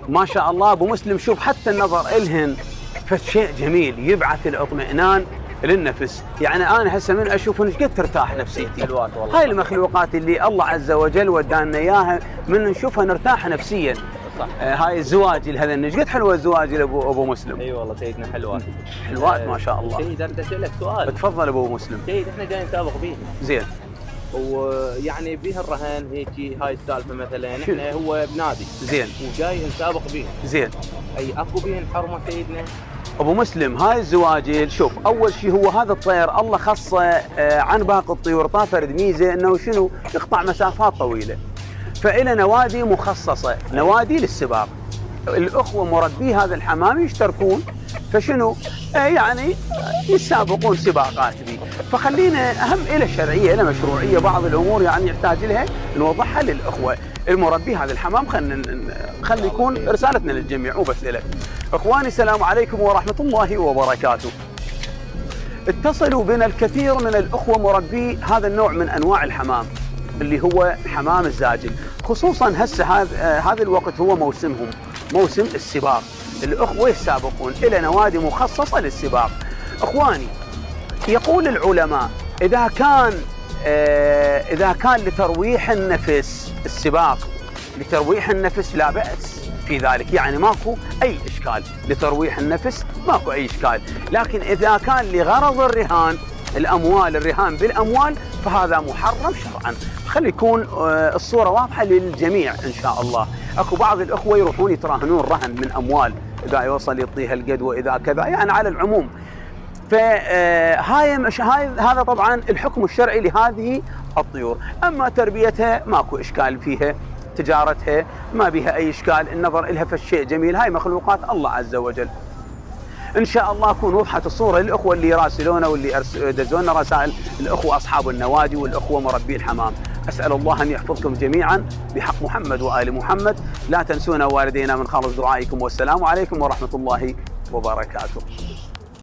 ما شاء الله ابو مسلم، شوف حتى النظر الهن فشيء جميل يبعث الاطمئنان للنفس. يعني انا هسه من اشوف ايش قد ترتاح نفسيتي. حلوات والله. هاي المخلوقات اللي الله عز وجل ودانا اياها من نشوفها نرتاح نفسيا. صح. هاي الزواجل هذا ايش قد حلوه الزواجل ابو مسلم. اي والله سيدنا حلوات. حلوات ما شاء الله. سيد انا بدي اسالك سؤال. تفضل ابو مسلم. سيد احنا جاي نسابق بيه. زين. ويعني بيها الرهان هيك هاي السالفه مثلا احنا هو بنادي. زين. وجاي نسابق بيه. زين. اي اكو بيهن حرمه سيدنا؟ ابو مسلم هاي الزواجل، شوف اول شيء هو هذا الطير الله خصه عن باقي الطيور، طافرد ميزه انه شنو يقطع مسافات طويله. فإلى نوادي مخصصه، نوادي للسباق. الاخوه مربي هذا الحمام يشتركون فشنو يعني يسابقون سباقات به. فخلينا اهم الى شرعيه الى مشروعيه، بعض الامور يعني يحتاج لها نوضحها للاخوه المربي هذا الحمام. خلي يكون رسالتنا للجميع مو بس لك. اخواني السلام عليكم ورحمه الله وبركاته. اتصلوا بنا الكثير من الاخوه مربي هذا النوع من انواع الحمام اللي هو حمام الزاجل، خصوصا هسه هذا الوقت هو موسمهم، موسم السباق. الاخوه يسابقون الى نوادي مخصصه للسباق. اخواني يقول العلماء اذا كان لترويح النفس السباق، لترويح النفس لا بأس في ذلك، يعني ماكو اي اشكال، لترويح النفس ماكو اي اشكال. لكن اذا كان لغرض الرهان، الرهان بالاموال، فهذا محرم شرعا. خلي يكون الصوره واضحه للجميع ان شاء الله. اكو بعض الاخوه يروحون يتراهنون رهن من اموال، اذا يوصل يعطيها القد واذا كذا، يعني على العموم. هذا طبعا الحكم الشرعي لهذه الطيور. اما تربيتها ماكو اشكال فيها، تجارتها ما بها اي اشكال، النظر لها فالشيء جميل. هاي مخلوقات الله عز وجل. ان شاء الله تكون وضحت الصوره للاخوه اللي يراسلونا واللي دزونا رسائل، الاخوه اصحاب النوادي والاخوه مربي الحمام. اسال الله ان يحفظكم جميعا بحق محمد وال محمد. لا تنسونا والدينا من خالص دعائكم، والسلام عليكم ورحمه الله وبركاته.